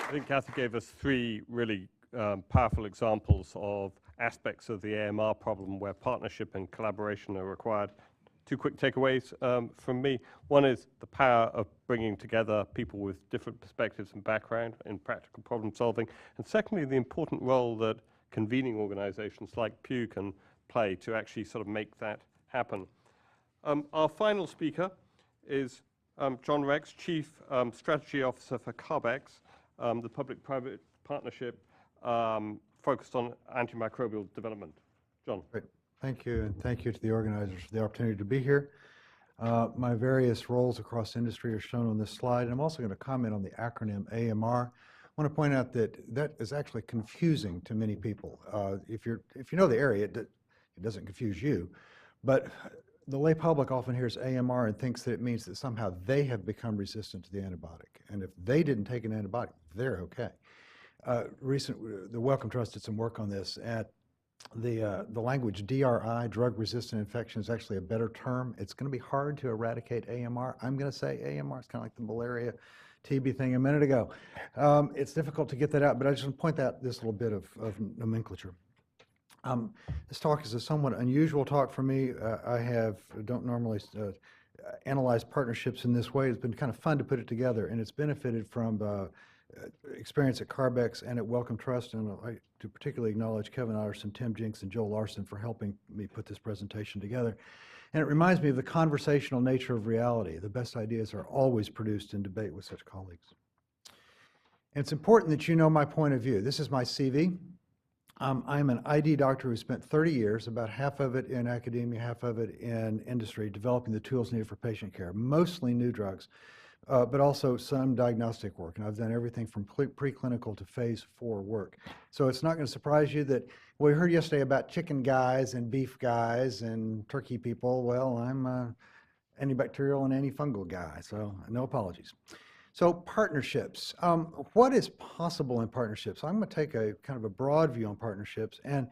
I think Kathy gave us three really powerful examples of aspects of the AMR problem where partnership and collaboration are required. Two quick takeaways from me. One is the power of bringing together people with different perspectives and background in practical problem solving. And secondly, the important role that convening organizations like Pew can play to actually sort of make that happen. Our final speaker is John Rex, Chief Strategy Officer for CARB-X, the public-private partnership focused on antimicrobial development. John. Great. Thank you, and thank you to the organizers for the opportunity to be here. My various roles across industry are shown on this slide, and I'm also going to comment on the acronym AMR. I want to point out that that is actually confusing to many people. If you know the area, it doesn't confuse you, but the lay public often hears AMR and thinks that it means that somehow they have become resistant to the antibiotic, and if they didn't take an antibiotic, they're okay. The Wellcome Trust did some work on this. At the language DRI, drug-resistant infection, is actually a better term. It's going to be hard to eradicate AMR. I'm going to say AMR. It's kind of like the malaria TB thing a minute ago. It's difficult to get that out, but I just want to point out this little bit of nomenclature. This talk is a somewhat unusual talk for me. I don't normally analyze partnerships in this way. It's been kind of fun to put it together, and it's benefited from experience at CARB-X and at Wellcome Trust, and I like to particularly acknowledge Kevin Otterson, Tim Jinks, and Joel Larson for helping me put this presentation together. And it reminds me of the conversational nature of reality. The best ideas are always produced in debate with such colleagues. And it's important that you know my point of view. This is my CV. I'm an ID doctor who spent 30 years, about half of it in academia, half of it in industry, developing the tools needed for patient care, mostly new drugs, but also some diagnostic work. And I've done everything from preclinical to phase 4 work. So it's not going to surprise you that, well, we heard yesterday about chicken guys and beef guys and turkey people. Well, I'm an antibacterial and antifungal guy, so no apologies. So partnerships. What is possible in partnerships? I'm going to take a kind of a broad view on partnerships. And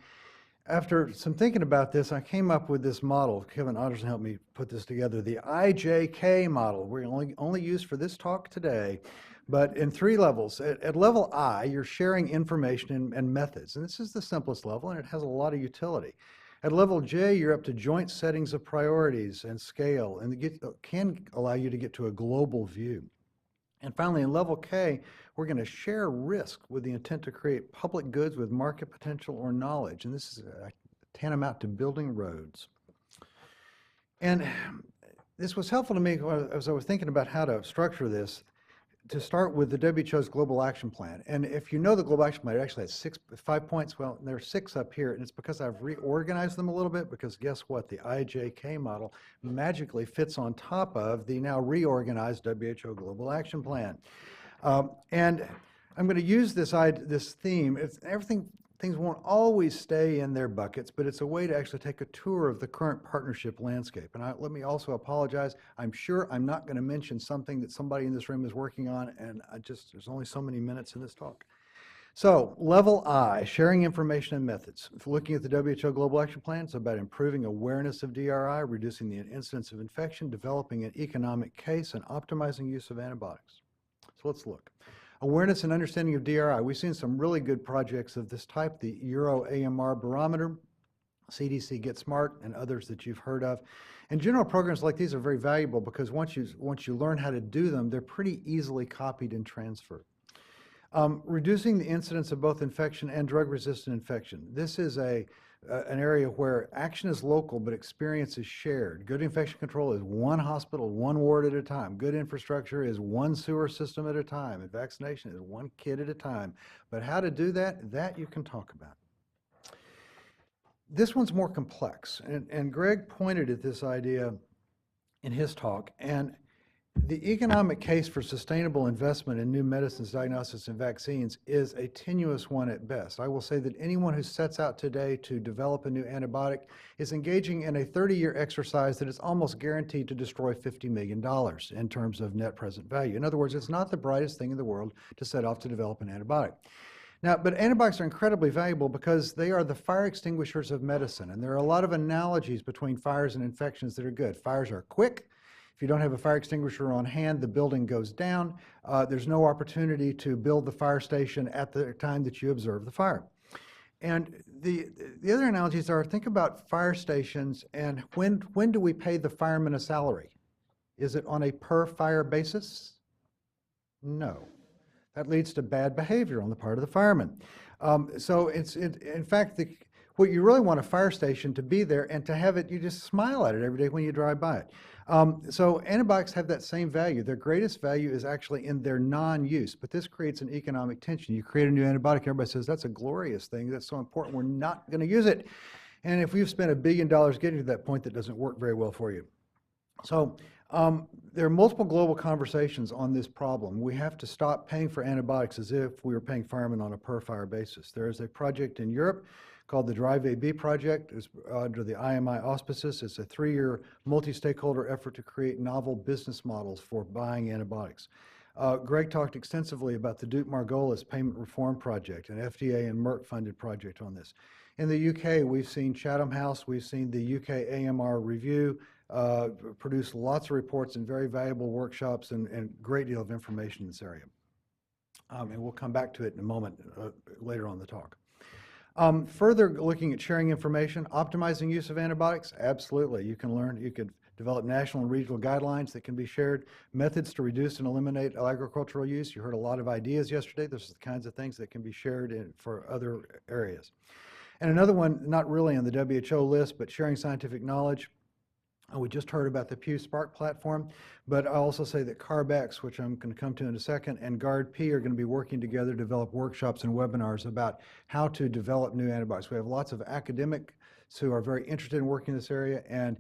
after some thinking about this, I came up with this model. Kevin Otterson helped me put this together, the IJK model. We're only used for this talk today, but in 3 levels. At level I, you're sharing information and methods, and this is the simplest level, and it has a lot of utility. At level J, you're up to joint settings of priorities and scale, and it can allow you to get to a global view. And finally, in level K, we're going to share risk with the intent to create public goods with market potential or knowledge. And this is tantamount to building roads. And this was helpful to me as I was thinking about how to structure this, to start with the WHO's Global Action Plan. And if you know the Global Action Plan, it actually has 5 points. Well, there are 6 up here, and it's because I've reorganized them a little bit, because guess what? The IJK model magically fits on top of the now reorganized WHO Global Action Plan. And I'm going to use this theme. Things won't always stay in their buckets, but it's a way to actually take a tour of the current partnership landscape. And let me also apologize. I'm sure I'm not going to mention something that somebody in this room is working on, and there's only so many minutes in this talk. So, level I, sharing information and methods. If looking at the WHO Global Action Plan, it's about improving awareness of DRI, reducing the incidence of infection, developing an economic case, and optimizing use of antibiotics. So let's look. Awareness and understanding of DRI. We've seen some really good projects of this type, the Euro AMR Barometer, CDC Get Smart, and others that you've heard of. And general programs like these are very valuable because once you learn how to do them, they're pretty easily copied and transferred. Reducing the incidence of both infection and drug-resistant infection. This is an area where action is local, but experience is shared. Good infection control is one hospital, one ward at a time. Good infrastructure is one sewer system at a time. And vaccination is one kid at a time. But how to do that you can talk about. This one's more complex. And Greg pointed at this idea in his talk. And the economic case for sustainable investment in new medicines, diagnostics, and vaccines is a tenuous one at best. I will say that anyone who sets out today to develop a new antibiotic is engaging in a 30-year exercise that is almost guaranteed to destroy $50 million in terms of net present value. In other words, it's not the brightest thing in the world to set off to develop an antibiotic. Now, but antibiotics are incredibly valuable because they are the fire extinguishers of medicine, and there are a lot of analogies between fires and infections that are good. Fires are quick. If you don't have a fire extinguisher on hand, the building goes down. There's no opportunity to build the fire station at the time that you observe the fire. And the other analogies are, think about fire stations, and when do we pay the firemen a salary? Is it on a per fire basis? No. That leads to bad behavior on the part of the firemen. So in fact, what you really want a fire station to be there and to have it, you just smile at it every day when you drive by it. So antibiotics have that same value. Their greatest value is actually in their non-use, but this creates an economic tension. You create a new antibiotic, everybody says, that's a glorious thing, that's so important, we're not going to use it. And if we've spent $1 billion getting to that point, that doesn't work very well for you. So there are multiple global conversations on this problem. We have to stop paying for antibiotics as if we were paying firemen on a per-fire basis. There is a project in Europe called the Drive AB project. It's under the IMI auspices. It's a 3-year multi-stakeholder effort to create novel business models for buying antibiotics. Greg talked extensively about the Duke-Margolis Payment Reform Project, an FDA and Merck-funded project on this. In the UK, we've seen Chatham House, we've seen the UK AMR review, produce lots of reports and very valuable workshops and great deal of information in this area. And we'll come back to it in a moment later on in the talk. Further looking at sharing information, optimizing use of antibiotics, absolutely. You can develop national and regional guidelines that can be shared, methods to reduce and eliminate agricultural use. You heard a lot of ideas yesterday. Those are the kinds of things that can be shared for other areas. And another one, not really on the WHO list, but sharing scientific knowledge. We just heard about the Pew Spark platform, but I'll also say that CARB-X, which I'm going to come to in a second, and GARD-P are going to be working together to develop workshops and webinars about how to develop new antibiotics. We have lots of academics who are very interested in working in this area, and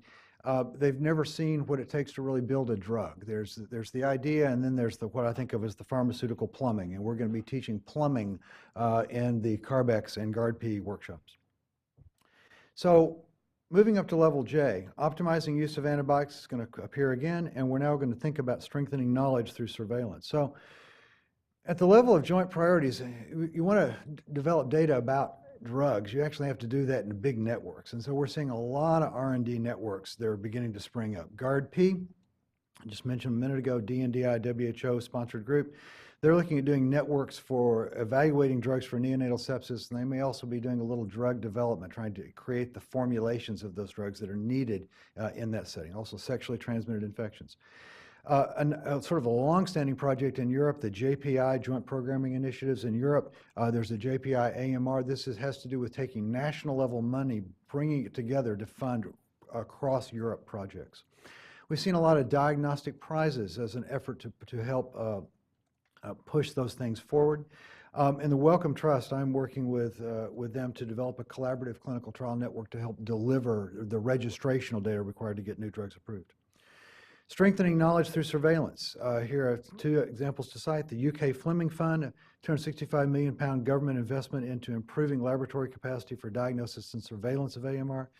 they've never seen what it takes to really build a drug. There's the idea, and then there's what I think of as the pharmaceutical plumbing, and we're going to be teaching plumbing in the CARB-X and GARD-P workshops. So moving up to level J, optimizing use of antibiotics is going to appear again, and we're now going to think about strengthening knowledge through surveillance. So at the level of joint priorities, you want to develop data about drugs. You actually have to do that in big networks. And so we're seeing a lot of R&D networks that are beginning to spring up. GARD-P, I just mentioned a minute ago, DNDi, WHO sponsored group. They're looking at doing networks for evaluating drugs for neonatal sepsis, and they may also be doing a little drug development, trying to create the formulations of those drugs that are needed in that setting. Also sexually transmitted infections. Sort of a long-standing project in Europe, the JPI, Joint Programming Initiatives in Europe. There's a JPI AMR. This has to do with taking national level money, bringing it together to fund across Europe projects. We've seen a lot of diagnostic prizes as an effort to help push those things forward. In the Wellcome Trust, I'm working with them to develop a collaborative clinical trial network to help deliver the registrational data required to get new drugs approved. Strengthening knowledge through surveillance. Here are 2 examples to cite. The UK Fleming Fund, a £265 million government investment into improving laboratory capacity for diagnosis and surveillance of AMR.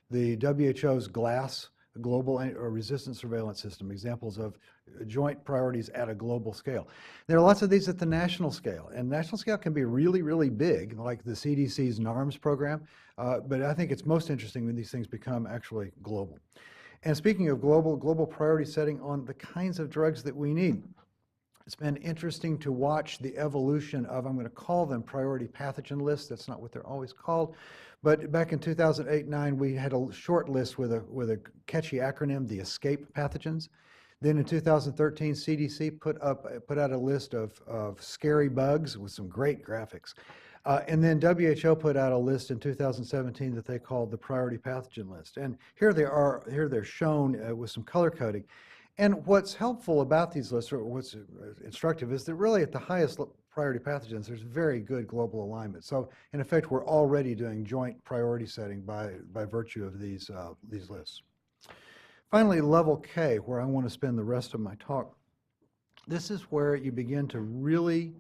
The WHO's GLASS, Global Resistant Surveillance System, examples of joint priorities at a global scale. There are lots of these at the national scale, and national scale can be really, really big, like the CDC's NARMS program, but I think it's most interesting when these things become actually global. And speaking of global priority setting on the kinds of drugs that we need, it's been interesting to watch the evolution of, I'm going to call them priority pathogen lists. That's not what they're always called. But back in 2008-9, we had a short list with a catchy acronym, the ESCAPE pathogens. Then in 2013, CDC put out a list of scary bugs with some great graphics. And then WHO put out a list in 2017 that they called the priority pathogen list. And here they're shown with some color coding. And what's helpful about these lists, or what's instructive, is that really at the highest priority pathogens, there's very good global alignment. So in effect, we're already doing joint priority setting by virtue of these lists. Finally, level K, where I want to spend the rest of my talk. This is where you begin to really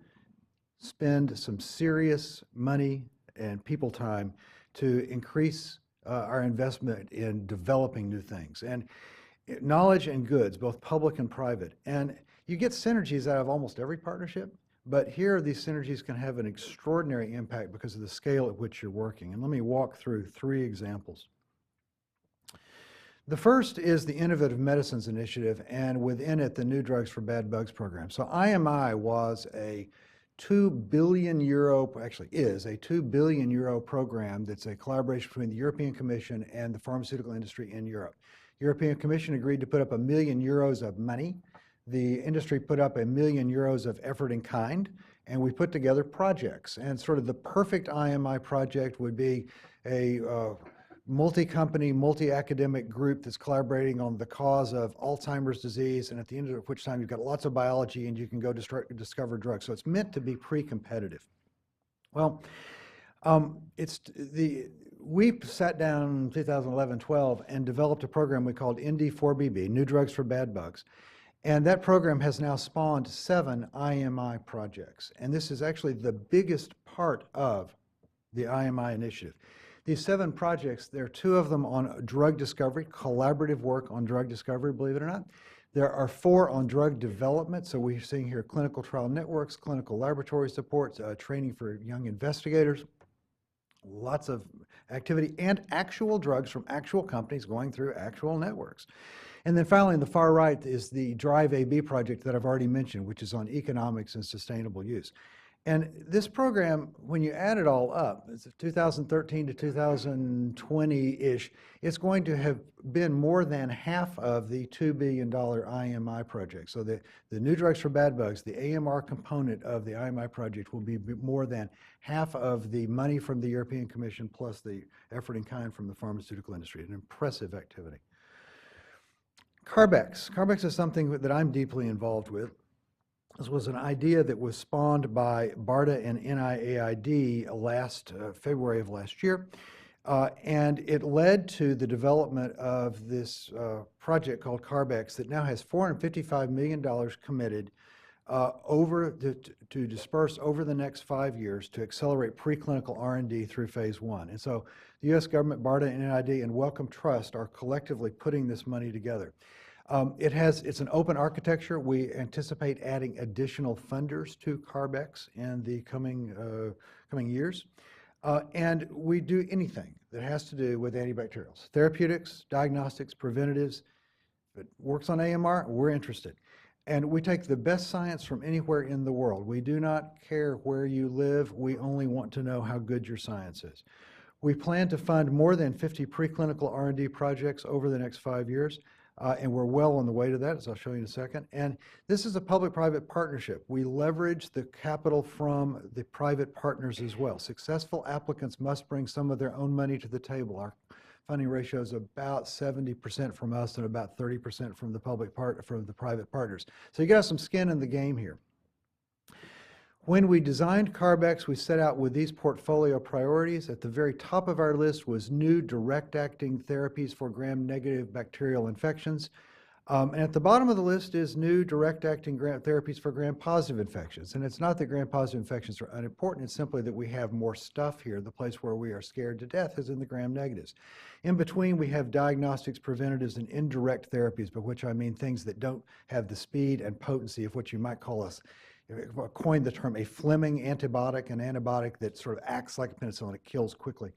spend some serious money and people time to increase our investment in developing new things. And knowledge and goods, both public and private. And you get synergies out of almost every partnership, but here these synergies can have an extraordinary impact because of the scale at which you're working. And let me walk through 3 examples. The first is the Innovative Medicines Initiative, and within it, the New Drugs for Bad Bugs program. So IMI was a 2 billion euro, actually is a 2 billion euro program that's a collaboration between the European Commission and the pharmaceutical industry in Europe. European Commission agreed to put up €1 million of money. The industry put up €1 million of effort in kind, and we put together projects. And sort of the perfect IMI project would be a multi-company, multi-academic group that's collaborating on the cause of Alzheimer's disease, and at the end of which time you've got lots of biology and you can go discover drugs. So it's meant to be pre-competitive. Well, we sat down in 2011-12 and developed a program we called ND4BB, New Drugs for Bad Bugs. And that program has now spawned 7 IMI projects. And this is actually the biggest part of the IMI initiative. These 7 projects, there are 2 of them on drug discovery, collaborative work on drug discovery, believe it or not. There are 4 on drug development. So we're seeing here clinical trial networks, clinical laboratory support, training for young investigators, lots of activity, and actual drugs from actual companies going through actual networks. And then finally, on the far right is the Drive AB project that I've already mentioned, which is on economics and sustainable use. And this program, when you add it all up, it's 2013 to 2020-ish, it's going to have been more than half of the $2 billion IMI project. So the New Drugs for Bad Bugs, the AMR component of the IMI project will be more than half of the money from the European Commission plus the effort in kind from the pharmaceutical industry, an impressive activity. CARB-X. CARB-X is something that I'm deeply involved with. This was an idea that was spawned by BARDA and NIAID last February of last year, and it led to the development of this project called CARB-X that now has $455 million committed to disperse over the next 5 years to accelerate preclinical R&D through phase 1. And so the U.S. government, BARDA, NIAID, and Wellcome Trust are collectively putting this money together. It's an open architecture. We anticipate adding additional funders to CARB-X in the coming years. And we do anything that has to do with antibacterials, therapeutics, diagnostics, preventatives. If it works on AMR, we're interested. And we take the best science from anywhere in the world. We do not care where you live. We only want to know how good your science is. We plan to fund more than 50 preclinical R&D projects over the next 5 years. And we're well on the way to that, as I'll show you in a second. And this is a public-private partnership. We leverage the capital from the private partners as well. Successful applicants must bring some of their own money to the table. Our funding ratio is about 70% from us and about 30% from the private partners. So you got some skin in the game here. When we designed CARB-X, we set out with these portfolio priorities. At the very top of our list was new direct-acting therapies for gram-negative bacterial infections. And at the bottom of the list is new direct-acting therapies for gram-positive infections. And it's not that gram-positive infections are unimportant, it's simply that we have more stuff here. The place where we are scared to death is in the gram-negatives. In between, we have diagnostics, preventatives, and indirect therapies, by which I mean things that don't have the speed and potency of what you might call coined the term a Fleming antibiotic, an antibiotic that sort of acts like a penicillin, it kills quickly.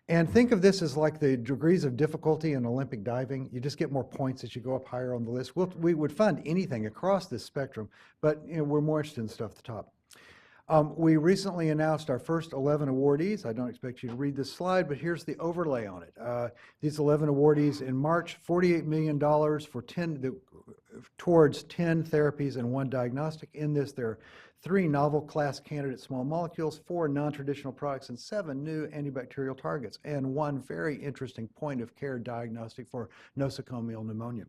And think of this as like the degrees of difficulty in Olympic diving. You just get more points as you go up higher on the list. We would fund anything across this spectrum, but we're more interested in stuff at the top. We recently announced our first 11 awardees. I don't expect you to read this slide, but here's the overlay on it. These 11 awardees in March, $48 million towards 10 therapies and 1 diagnostic. In this, there are 3 novel class candidate small molecules, 4 non-traditional products, and 7 new antibacterial targets, and 1 very interesting point-of-care diagnostic for nosocomial pneumonia.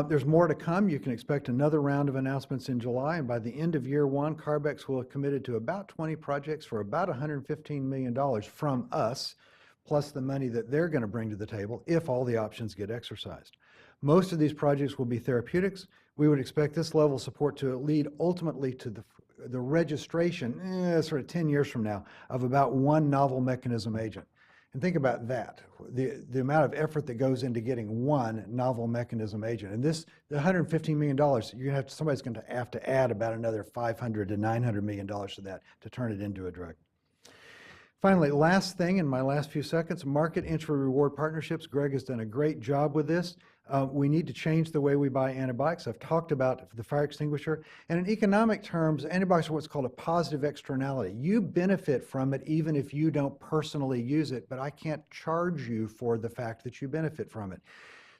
There's more to come. You can expect another round of announcements in July, and by the end of year 1, CARB-X will have committed to about 20 projects for about $115 million from us, plus the money that they're going to bring to the table if all the options get exercised. Most of these projects will be therapeutics. We would expect this level of support to lead ultimately to the registration, sort of 10 years from now, of about 1 novel mechanism agent. And think about that, the amount of effort that goes into getting 1 novel mechanism agent. And the $115 million, somebody's going to have to add about another $500 to $900 million to that to turn it into a drug. Finally, last thing in my last few seconds, market entry reward partnerships. Greg has done a great job with this. We need to change the way we buy antibiotics. I've talked about the fire extinguisher. And in economic terms, antibiotics are what's called a positive externality. You benefit from it even if you don't personally use it, but I can't charge you for the fact that you benefit from it.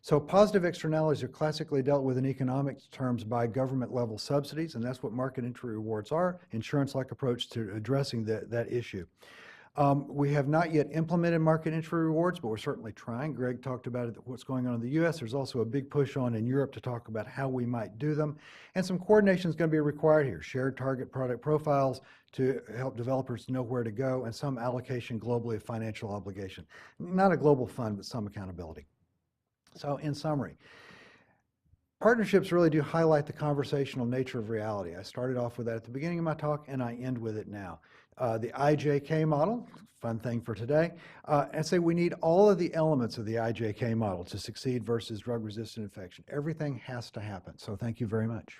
So positive externalities are classically dealt with in economic terms by government level subsidies, and that's what market entry rewards are, insurance-like approach to addressing that issue. We have not yet implemented market entry rewards, but we're certainly trying. Greg talked about it, what's going on in the U.S. There's also a big push on in Europe to talk about how we might do them. And some coordination is going to be required here. Shared target product profiles to help developers know where to go, and some allocation globally of financial obligation. Not a global fund, but some accountability. So in summary, partnerships really do highlight the conversational nature of reality. I started off with that at the beginning of my talk, and I end with it now. The IJK model, fun thing for today, and say we need all of the elements of the IJK model to succeed versus drug-resistant infection. Everything has to happen. So thank you very much.